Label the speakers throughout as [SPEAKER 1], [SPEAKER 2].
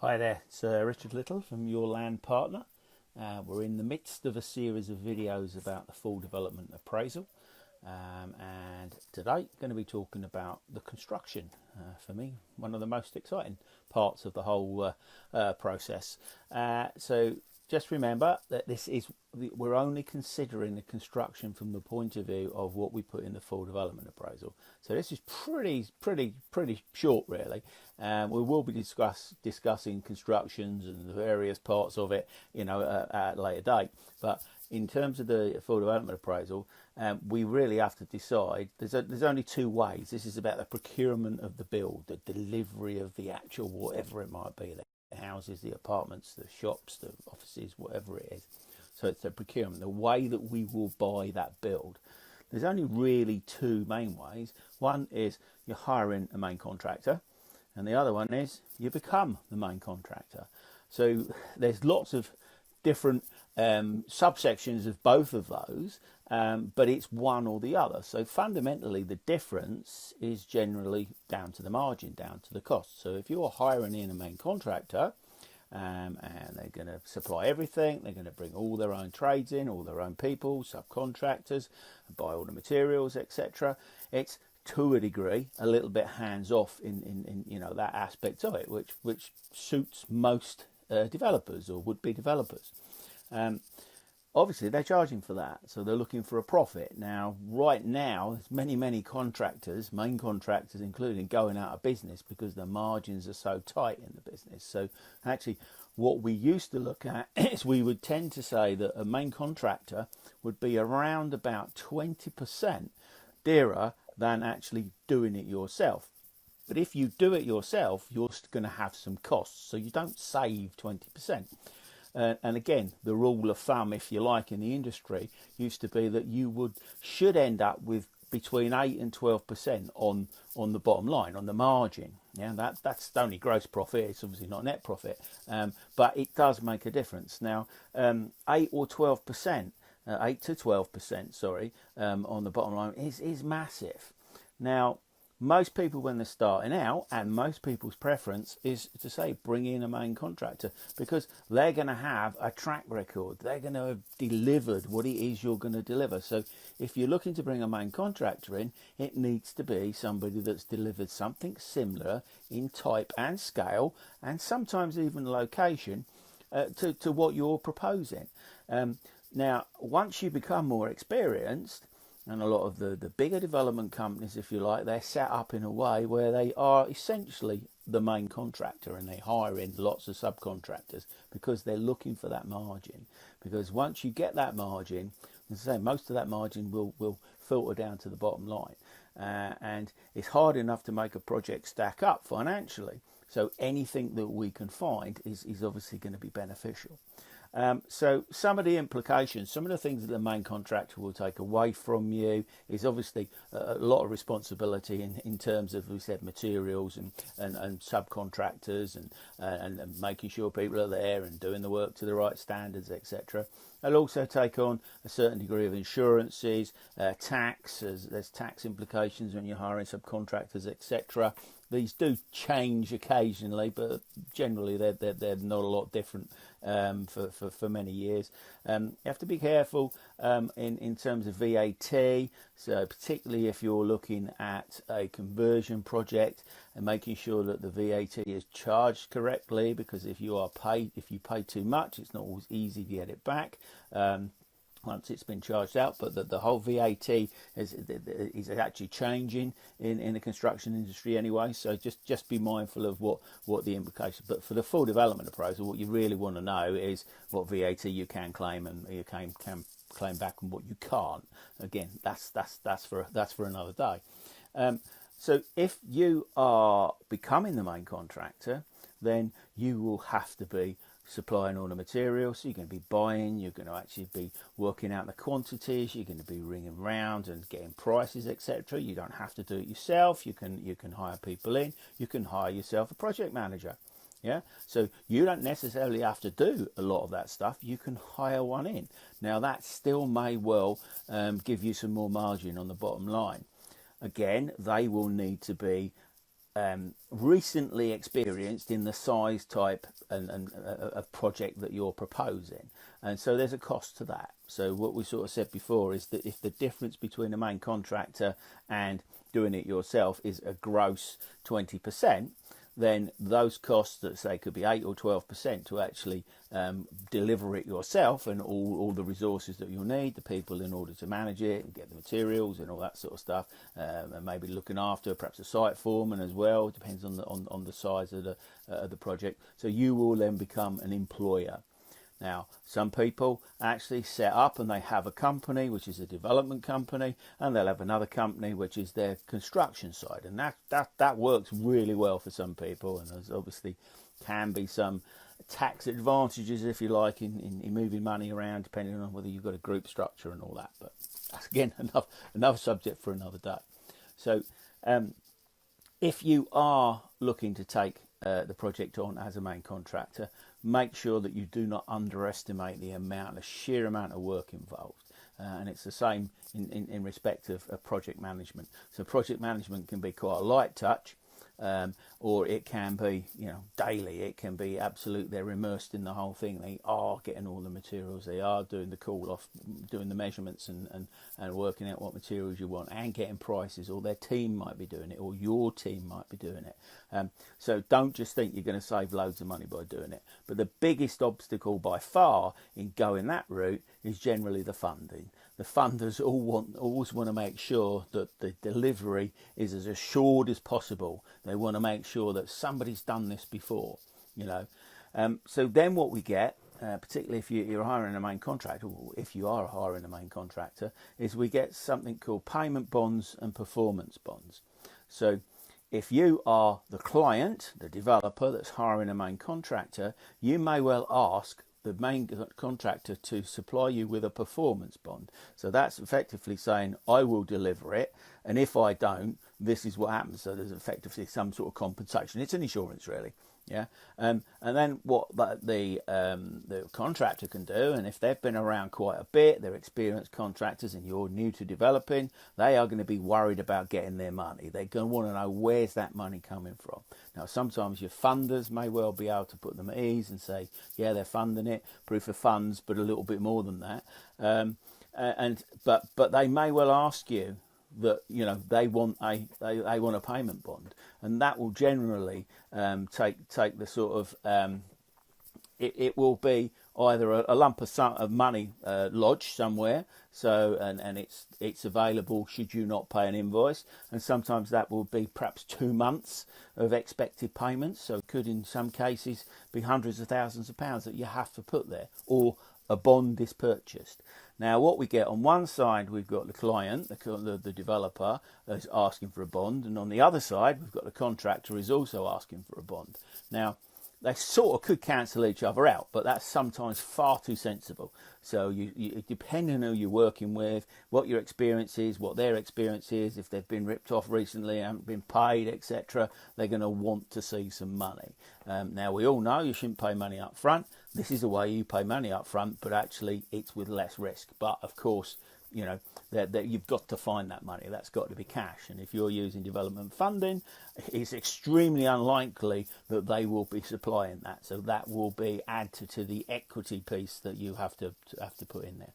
[SPEAKER 1] Hi there, it's Richard Little from Your Land Partner. We're in the midst of a series of videos about the full development appraisal, and today going to be talking about the construction. For me, one of the most exciting parts of the whole process. So just remember that we're only considering the construction from the point of view of what we put in the full development appraisal. So this is pretty short, really. We will be discussing constructions and the various parts of it, at a later date. But in terms of the full development appraisal, we really have to decide. There's only two ways. This is about the procurement of the build, the delivery of the actual whatever it might be, the houses, the apartments, the shops, the offices, whatever it is. So it's the procurement, the way that we will buy that build. There's only really two main ways. One is you're hiring a main contractor, and the other one is you become the main contractor. So there's lots of different subsections of both of those, but it's one or the other. So fundamentally the difference is generally down to the margin, down to the cost. So if you're hiring in a main contractor, and they're going to supply everything, they're going to bring all their own trades in, all their own people, subcontractors, buy all the materials, etc. It's to a degree a little bit hands off in that aspect of it, which suits most developers or would be developers. Obviously they're charging for that, so they're looking for a profit. Now right now there's many contractors, main contractors including, going out of business because the margins are so tight in the business. So actually what we used to look at is we would tend to say that a main contractor would be around about 20% dearer than actually doing it yourself. But if you do it yourself, you're going to have some costs, so you don't save 20%. And again, the rule of thumb, if you like, in the industry used to be that you should end up with between 8 and 12% on the bottom line, on the margin. Yeah, that's only gross profit. It's obviously not net profit, but it does make a difference. Now, 8 or 12%, 8 to 12%, sorry, on the bottom line is massive. Now, most people when they're starting out, and most people's preference is to say bring in a main contractor, because they're going to have a track record. They're going to have delivered what it is you're going to deliver. So if you're looking to bring a main contractor in, it needs to be somebody that's delivered something similar in type and scale, and sometimes even location, to what you're proposing. Now, once you become more experienced, and a lot of the bigger development companies, if you like, they're set up in a way where they are essentially the main contractor, and they hire in lots of subcontractors because they're looking for that margin. Because once you get that margin, as I say, most of that margin will filter down to the bottom line. And it's hard enough to make a project stack up financially. So anything that we can find is obviously going to be beneficial. So some of the implications, some of the things that the main contractor will take away from you is obviously a lot of responsibility in terms of, we said, materials and subcontractors and making sure people are there and doing the work to the right standards, etc. They'll also take on a certain degree of insurances, tax, there's tax implications when you're hiring subcontractors, etc. These do change occasionally, but generally they're not a lot different for many years. You have to be careful in terms of VAT, so particularly if you're looking at a conversion project, and making sure that the VAT is charged correctly, because if you pay too much, it's not always easy to get it back once it's been charged out. But the whole VAT is actually changing in the construction industry anyway, so just be mindful of what the implications. But for the full development appraisal, what you really want to know is what VAT you can claim and you can claim back, and what you can't. Again, that's for another day. So if you are becoming the main contractor, then you will have to be supplying all the materials. So you're going to be buying, you're going to actually be working out the quantities, you're going to be ringing around and getting prices, etc. You don't have to do it yourself. You can hire people in. You can hire yourself a project manager. Yeah, so you don't necessarily have to do a lot of that stuff. You can hire one in. Now that still may well give you some more margin on the bottom line. Again, they will need to be recently experienced in the size, type, and of project that you're proposing, and so there's a cost to that. So what we sort of said before is that if the difference between a main contractor and doing it yourself is a gross 20%, then those costs that say could be 8 or 12% to actually deliver it yourself, and all the resources that you'll need, the people in order to manage it and get the materials and all that sort of stuff, and maybe looking after perhaps a site foreman as well, depends on the size of the project. So you will then become an employer. Now, some people actually set up and they have a company, which is a development company, and they'll have another company, which is their construction side. And that works really well for some people. And there's obviously can be some tax advantages, if you like, in moving money around, depending on whether you've got a group structure and all that. But that's, again, another subject for another day. So if you are looking to take the project on as a main contractor, make sure that you do not underestimate the sheer amount of work involved. And it's the same in respect of project management. So project management can be quite a light touch, or it can be, daily. It can be absolute. They're immersed in the whole thing. They are getting all the materials. They are doing the call off, doing the measurements and working out what materials you want and getting prices, or their team might be doing it, or your team might be doing it. So don't just think you're going to save loads of money by doing it. But the biggest obstacle by far in going that route is generally the funding. The funders always want to make sure that the delivery is as assured as possible. They want to make sure that somebody's done this before, So then what we get, particularly if you're hiring a main contractor, or if you are hiring a main contractor, is we get something called payment bonds and performance bonds. So if you are the client, the developer that's hiring a main contractor, you may well ask the main contractor to supply you with a performance bond. So that's effectively saying, I will deliver it, and if I don't, this is what happens. So there's effectively some sort of compensation. It's an insurance, really. Yeah, and then what the contractor can do, and if they've been around quite a bit, they're experienced contractors, and you're new to developing, they are going to be worried about getting their money. They're going to want to know, where's that money coming from. Now, sometimes your funders may well be able to put them at ease and say, yeah, they're funding it, proof of funds, but a little bit more than that. But they may well ask you that they want a payment bond, and that will generally take the sort of it will be either a lump of money lodged somewhere, so and it's available should you not pay an invoice, and sometimes that will be perhaps 2 months of expected payments. So it could in some cases be hundreds of thousands of pounds that you have to put there, or a bond is purchased. Now, what we get on one side, we've got the client, the developer, is asking for a bond, and on the other side, we've got the contractor who's also asking for a bond. Now, they sort of could cancel each other out, but that's sometimes far too sensible. So you depending on who you're working with, what your experience is, what their experience is, if they've been ripped off recently, haven't been paid, etc., they're going to want to see some money. Now, we all know you shouldn't pay money up front. This is the way you pay money up front, but actually it's with less risk. But of course, that you've got to find that money. That's got to be cash. And if you're using development funding, it's extremely unlikely that they will be supplying that. So that will be added to the equity piece that you have to put in there.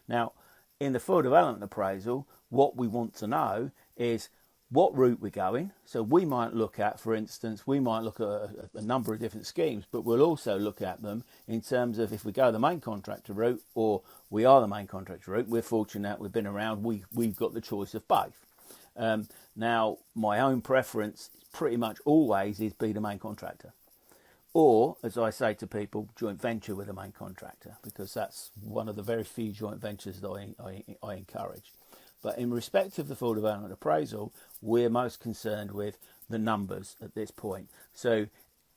[SPEAKER 1] Now, in the full development appraisal, what we want to know is what route we're going. So we might look at, for instance, a number of different schemes, but we'll also look at them in terms of if we go the main contractor route or we are the main contractor route. We're fortunate, we've been around, we've got the choice of both. Now, my own preference pretty much always is be the main contractor. Or, as I say to people, joint venture with a main contractor, because that's one of the very few joint ventures that I encourage. But in respect of the full development appraisal, we're most concerned with the numbers at this point. So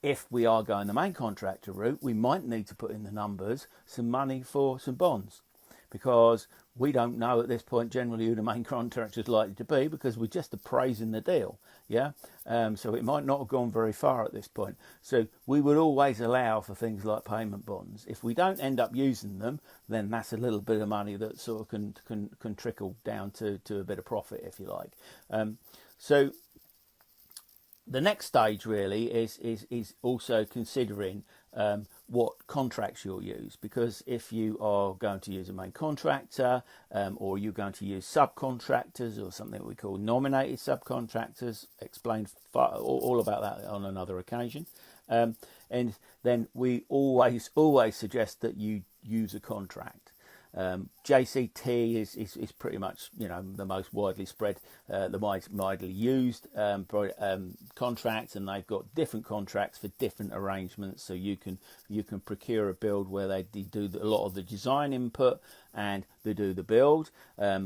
[SPEAKER 1] if we are going the main contractor route, we might need to put in the numbers some money for some bonds, because we don't know at this point generally who the main contractor is likely to be, because we're just appraising the deal. Yeah, so it might not have gone very far at this point. So we would always allow for things like payment bonds. If we don't end up using them, then that's a little bit of money that sort of can trickle down to a bit of profit, if you like. So The next stage really is also considering what contracts you'll use, because if you are going to use a main contractor or you're going to use subcontractors or something we call nominated subcontractors, explain all about that on another occasion, and then we always suggest that you use a contract. JCT is pretty much, you know, the most widely spread, the most widely used contracts, and they've got different contracts for different arrangements. So you can procure a build where they do a lot of the design input and they do the build,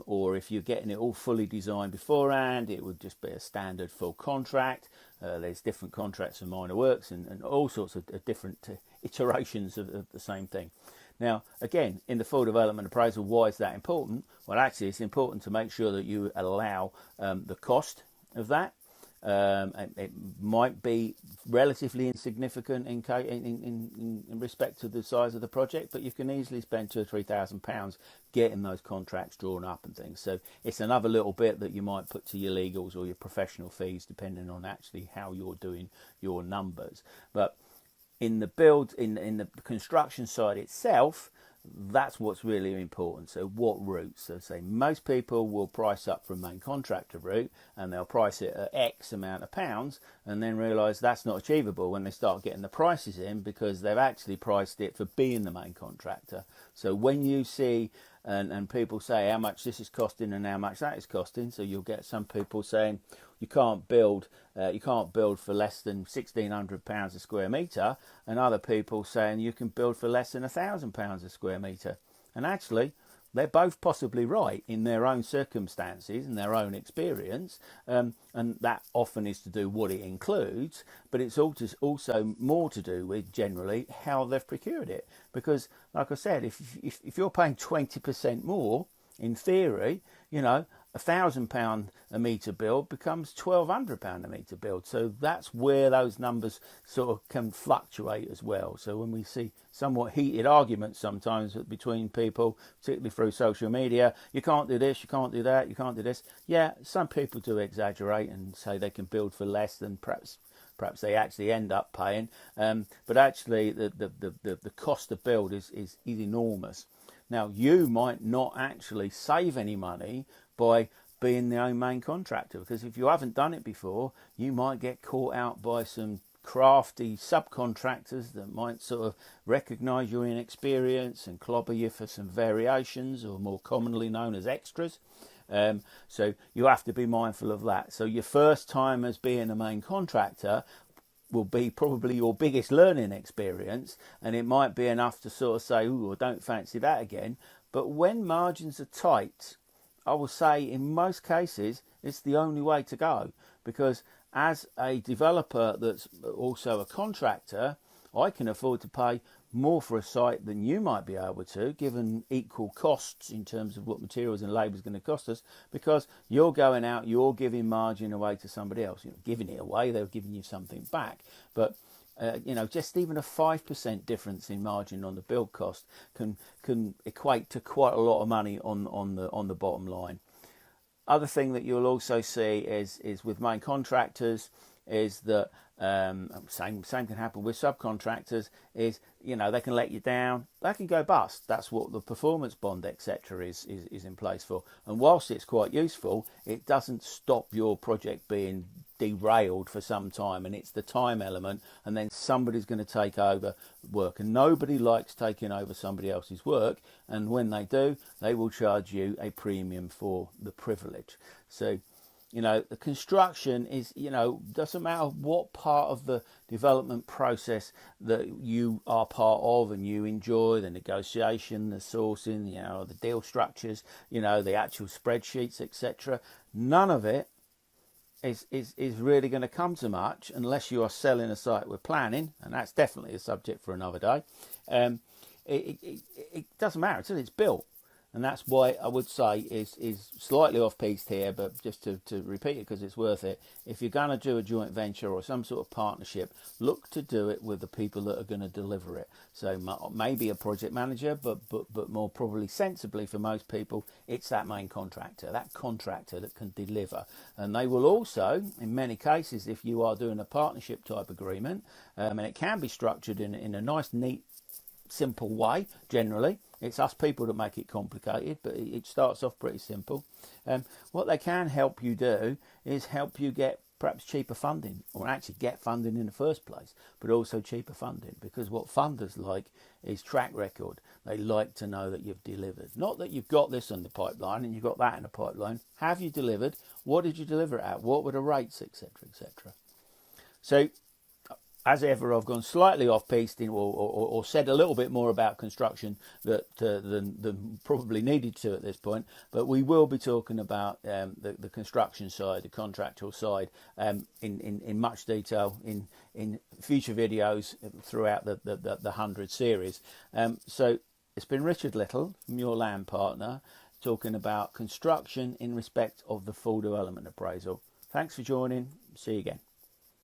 [SPEAKER 1] or if you're getting it all fully designed beforehand, it would just be a standard full contract. There's different contracts for minor works and all sorts of different iterations of the same thing. Now, again, in the full development appraisal, why is that important? Well, actually, it's important to make sure that you allow the cost of that. It might be relatively insignificant in respect to the size of the project, but you can easily spend £2,000 or £3,000 getting those contracts drawn up and things. So it's another little bit that you might put to your legals or your professional fees, depending on actually how you're doing your numbers. But in the build, in the construction side itself, that's what's really important. So what route? So say most people will price up from main contractor route, and they'll price it at X amount of pounds, and then realise that's not achievable when they start getting the prices in, because they've actually priced it for being the main contractor. So when you see and people say how much this is costing and how much that is costing, so you'll get some people saying you can't build for less than £1,600 a square metre, and other people saying you can build for less than £1,000 a square metre. And actually, they're both possibly right in their own circumstances and their own experience, and that often is to do what it includes, but it's also more to do with generally how they've procured it. Because, like I said, if you're paying 20% more, in theory, you know, £1,000 a metre build becomes £1,200 a metre build. So that's where those numbers sort of can fluctuate as well. So when we see somewhat heated arguments sometimes between people, particularly through social media, you can't do this, you can't do that, you can't do this. Yeah, some people do exaggerate and say they can build for less than perhaps they actually end up paying. But actually the cost to build is enormous. Now, you might not actually save any money by being the own main contractor, because if you haven't done it before, you might get caught out by some crafty subcontractors that might sort of recognise your inexperience and clobber you for some variations, or more commonly known as extras. So you have to be mindful of that. So your first time as being a main contractor will be probably your biggest learning experience, and it might be enough to sort of say, "Ooh, I don't fancy that again." But when margins are tight, I will say in most cases it's the only way to go, because as a developer that's also a contractor, I can afford to pay more for a site than you might be able to, given equal costs in terms of what materials and labour is going to cost us, because you're going out, you're giving margin away to somebody else. You're not giving it away, they're giving you something back. But you know, just even a 5% difference in margin on the build cost can equate to quite a lot of money on the bottom line. Other thing that you'll also see is with main contractors is that same can happen with subcontractors, is, you know, they can let you down, they can go bust. That's what the performance bond etc is in place for. And whilst it's quite useful, it doesn't stop your project being derailed for some time, and it's the time element, and then somebody's going to take over work, and nobody likes taking over somebody else's work, and when they do, they will charge you a premium for the privilege. So, you know, the construction is, you know, doesn't matter what part of the development process that you are part of and you enjoy, the negotiation, the sourcing, you know, the deal structures, you know, the actual spreadsheets, etc. None of it is really going to come to much unless you are selling a site with planning, and that's definitely a subject for another day. It doesn't matter until it's built. And that's why I would say is slightly off piste here, but just to repeat it because it's worth it. If you're going to do a joint venture or some sort of partnership, look to do it with the people that are going to deliver it. So maybe a project manager, but more probably sensibly for most people, it's that main contractor, that contractor that can deliver. And they will also, in many cases, if you are doing a partnership type agreement, and it can be structured in a nice, neat, simple way. Generally it's us people that make it complicated, but it starts off pretty simple. What they can help you do is help you get perhaps cheaper funding, or actually get funding in the first place, but also cheaper funding, because what funders like is track record. They like to know that you've delivered, not that you've got this in the pipeline and you've got that in the pipeline. Have you delivered? What did you deliver it at? What were the rates, etc., etc. So as ever, I've gone slightly off piste or said a little bit more about construction than probably needed to at this point. But we will be talking about the construction side, the contractual side, in much detail in future videos throughout the 100 series. So it's been Richard Little from Your Land Partner talking about construction in respect of the full development appraisal. Thanks for joining. See you again.